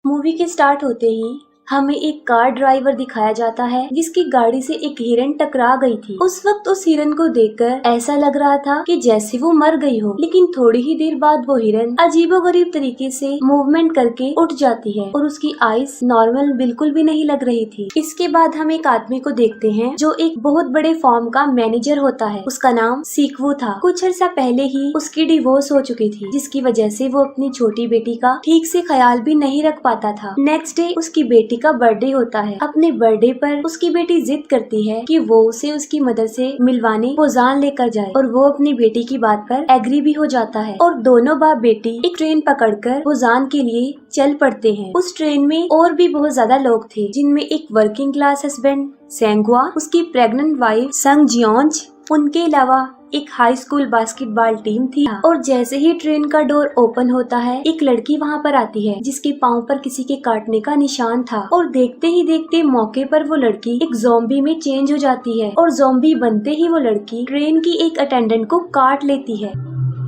Movie के start होते ही हमें एक कार ड्राइवर दिखाया जाता है जिसकी गाड़ी से एक हिरन टकरा गई थी। उस वक्त उस हिरन को देखकर ऐसा लग रहा था कि जैसे वो मर गई हो, लेकिन थोड़ी ही देर बाद वो हिरन अजीबोगरीब तरीके से मूवमेंट करके उठ जाती है और उसकी आईज नॉर्मल बिल्कुल भी नहीं लग रही थी। इसके बाद हम एक आदमी को देखते हैं जो एक बहुत बड़े फॉर्म का मैनेजर होता है। उसका नाम सीक्वू था। कुछ अर्सा पहले ही उसकी डिवोर्स हो चुकी थी, जिसकी वजह से वो अपनी छोटी बेटी का ठीक से ख्याल भी नहीं रख पाता था। नेक्स्ट डे उसकी बेटी का बर्थडे होता है। अपने बर्थडे पर उसकी बेटी जिद करती है कि वो उसे उसकी मदर से मिलवाने पोजान लेकर जाए और वो अपनी बेटी की बात पर एग्री भी हो जाता है और दोनों बाप बेटी एक ट्रेन पकड़कर पोजान के लिए चल पड़ते हैं। उस ट्रेन में और भी बहुत ज्यादा लोग थे, जिनमें एक वर्किंग क्लास हस्बैंड सेंगुआ, उसकी प्रेग्नेंट वाइफ संग जियोंज, उनके अलावा एक हाई स्कूल बास्केटबॉल टीम थी। और जैसे ही ट्रेन का डोर ओपन होता है, एक लड़की वहाँ पर आती है जिसके पाँव पर किसी के काटने का निशान था और देखते ही देखते मौके पर वो लड़की एक ज़ॉम्बी में चेंज हो जाती है और ज़ॉम्बी बनते ही वो लड़की ट्रेन की एक अटेंडेंट को काट लेती है।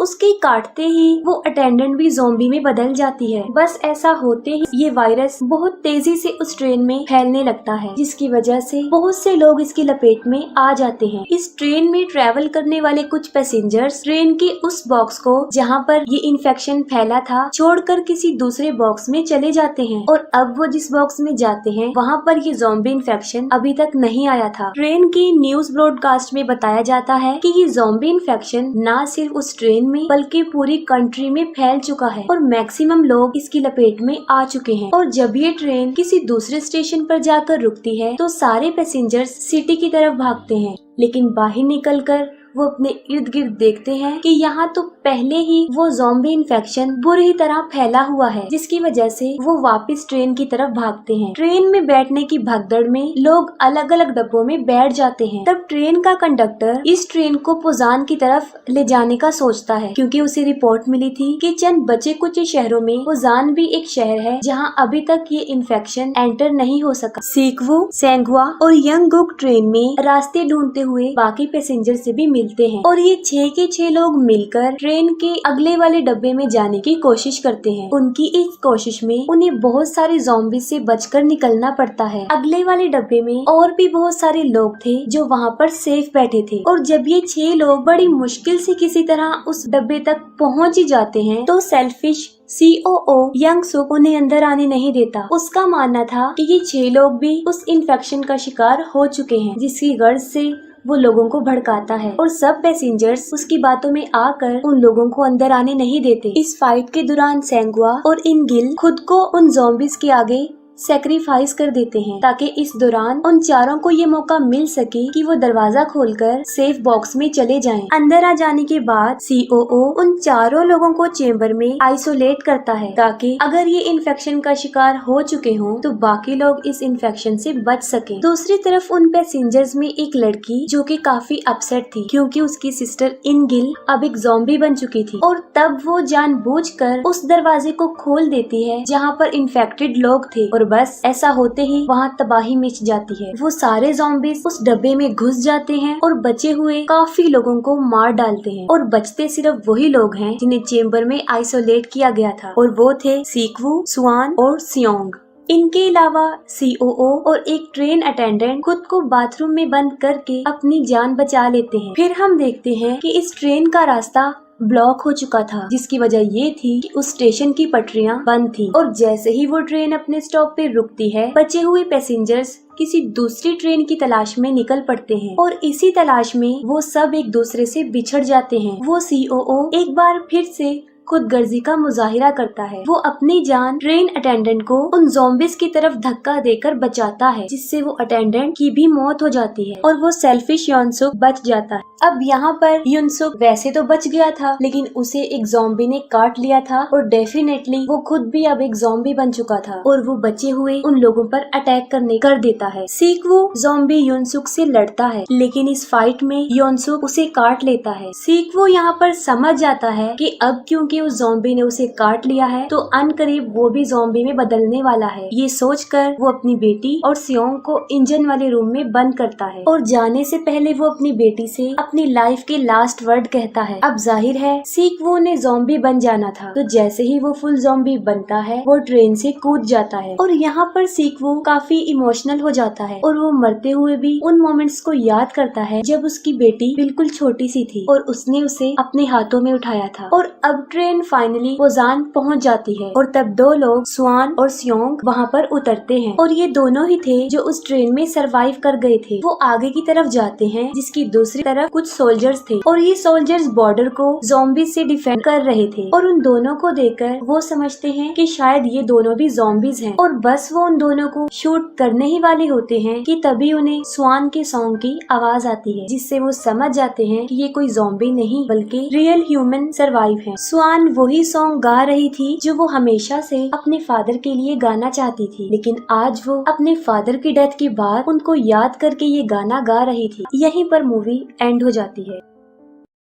उसके काटते ही वो अटेंडेंट भी ज़ॉम्बी में बदल जाती है। बस ऐसा होते ही ये वायरस बहुत तेजी से उस ट्रेन में फैलने लगता है, जिसकी वजह से बहुत से लोग इसकी लपेट में आ जाते हैं। इस ट्रेन में ट्रेवल करने वाले कुछ पैसेंजर्स ट्रेन के उस बॉक्स को जहाँ पर ये इन्फेक्शन फैला था छोड़कर किसी दूसरे बॉक्स में चले जाते हैं और अब वो जिस बॉक्स में जाते हैं वहाँ पर ये ज़ॉम्बी इन्फेक्शन अभी तक नहीं आया था। ट्रेन की न्यूज ब्रॉडकास्ट में बताया जाता है कि ये ज़ॉम्बी इन्फेक्शन न सिर्फ उस ट्रेन में बल्कि पूरी कंट्री में फैल चुका है और मैक्सिमम लोग इसकी लपेट में आ चुके हैं। और जब ये ट्रेन किसी दूसरे स्टेशन पर जाकर रुकती है तो सारे पैसेंजर्स सिटी की तरफ भागते हैं, लेकिन बाहर निकलकर वो अपने इर्द गिर्द देखते हैं कि यहाँ तो पहले ही वो ज़ॉम्बी इन्फेक्शन बुरी तरह फैला हुआ है, जिसकी वजह से वो वापस ट्रेन की तरफ भागते हैं। ट्रेन में बैठने की भगदड़ में लोग अलग अलग डब्बों में बैठ जाते हैं। तब ट्रेन का कंडक्टर इस ट्रेन को पोजान की तरफ ले जाने का सोचता है, क्योंकि उसे रिपोर्ट मिली थी कि चंद बचे कुछ शहरों में पोजान भी एक शहर है जहाँ अभी तक ये इन्फेक्शन एंटर नहीं हो सका। सीक्वू, सेंगुआ और यंगुक ट्रेन में रास्ते ढूंढते हुए बाकी पैसेंजर से भी मिलते हैं और ये 6 के 6 लोग मिलकर ट्रेन के अगले वाले डब्बे में जाने की कोशिश करते हैं। उनकी इस कोशिश में उन्हें बहुत सारे ज़ॉम्बी से बचकर निकलना पड़ता है। अगले वाले डब्बे में और भी बहुत सारे लोग थे जो वहाँ पर सेफ बैठे थे और जब ये 6 लोग बड़ी मुश्किल से किसी तरह उस डब्बे तक पहुँच ही जाते हैं तो सेल्फिश COO यंग सुक उन्हें अंदर आने नहीं देता। उसका मानना था कि ये 6 लोग भी उस इन्फेक्शन का शिकार हो चुके हैं, जिसकी गर्ज से वो लोगों को भड़काता है और सब पैसेंजर्स उसकी बातों में आकर उन लोगों को अंदर आने नहीं देते। इस फाइट के दौरान सेंगुआ और इनगिल खुद को उन ज़ॉम्बीज के आगे सेक्रीफाइस कर देते हैं ताकि इस दौरान उन चारों को ये मौका मिल सके कि वो दरवाजा खोलकर सेफ बॉक्स में चले जाएं। अंदर आ जाने के बाद COO उन चारों लोगों को चेंबर में आइसोलेट करता है ताकि अगर ये इन्फेक्शन का शिकार हो चुके हों तो बाकी लोग इस इन्फेक्शन से बच सके। दूसरी तरफ उन पैसेंजर्स में एक लड़की जो कि काफी अपसेट थी क्योंकि उसकी सिस्टर इनगिल अब एक ज़ॉम्बी बन चुकी थी और तब वो जानबूझकर उस दरवाजे को खोल देती है जहाँ पर इन्फेक्टेड लोग थे और बस ऐसा होते ही वहाँ तबाही मच जाती है। वो सारे ज़ॉम्बीज उस डब्बे में घुस जाते हैं और बचे हुए काफी लोगों को मार डालते हैं और बचते सिर्फ वही लोग हैं जिन्हें चेंबर में आइसोलेट किया गया था और वो थे सीक्वू, सुआन और सियोंग। इनके अलावा COO और एक ट्रेन अटेंडेंट खुद को बाथरूम में बंद करके अपनी जान बचा लेते हैं। फिर हम देखते हैं कि इस ट्रेन का रास्ता ब्लॉक हो चुका था, जिसकी वजह ये थी कि उस स्टेशन की पटरियां बंद थी और जैसे ही वो ट्रेन अपने स्टॉप पे रुकती है बचे हुए पैसेंजर्स किसी दूसरी ट्रेन की तलाश में निकल पड़ते हैं और इसी तलाश में वो सब एक दूसरे से बिछड़ जाते हैं। वो COO एक बार फिर से खुद गर्जी का मुजाहिरा करता है। वो अपनी जान ट्रेन अटेंडेंट को उन ज़ॉम्बीज की तरफ धक्का देकर बचाता है, जिससे वो अटेंडेंट की भी मौत हो जाती है और वो सेल्फिश युनसुक बच जाता है। अब यहाँ पर युनसुक वैसे तो बच गया था, लेकिन उसे एक ज़ॉम्बी ने काट लिया था और डेफिनेटली वो खुद भी अब एक ज़ॉम्बी बन चुका था और वो बचे हुए उन लोगों पर अटैक कर देता है। सीक्वू ज़ॉम्बी युनसुक से लड़ता है, लेकिन इस फाइट में युनसुक उसे काट लेता है। सीक्वू यहाँ पर समझ जाता है कि अब क्योंकि उस ज़ॉम्बी ने उसे काट लिया है तो अनकरीब वो भी ज़ॉम्बी में बदलने वाला है। ये सोचकर वो अपनी बेटी और सियोंग को इंजन वाले रूम में बंद करता है और जाने से पहले वो अपनी बेटी से अपनी लाइफ के लास्ट वर्ड कहता है। अब जाहिर है सीक्वू ने ज़ॉम्बी बन जाना था, तो जैसे ही वो फुल ज़ॉम्बी बनता है वो ट्रेन से कूद जाता है और यहाँ पर सीक्वू काफी इमोशनल हो जाता है और वो मरते हुए भी उन मोमेंट्स को याद करता है जब उसकी बेटी बिल्कुल छोटी सी थी और उसने उसे अपने हाथों में उठाया था। और अब ट्रेन फाइनली पोजान पहुंच जाती है और तब दो लोग स्वान और स्योंग वहाँ पर उतरते हैं और ये दोनों ही थे जो उस ट्रेन में सरवाइव कर गए थे। वो आगे की तरफ जाते हैं जिसकी दूसरी तरफ कुछ सोल्जर्स थे और ये सोल्जर्स बॉर्डर को ज़ॉम्बी से डिफेंड कर रहे थे और उन दोनों को देखकर वो समझते हैं कि शायद ये दोनों भी ज़ॉम्बीज हैं और बस वो उन दोनों को शूट करने ही वाले होते हैं कि तभी उन्हें स्वान के सॉन्ग की आवाज आती है, जिससे वो समझ जाते हैं कि ये कोई ज़ॉम्बी नहीं बल्कि रियल ह्यूमन सरवाइव हैं। स्वान वही सॉन्ग गा रही थी जो वो हमेशा से अपने फादर के लिए गाना चाहती थी, लेकिन आज वो अपने फादर की डेथ के बाद उनको याद करके ये गाना गा रही थी। यहीं पर मूवी एंड हो जाती है।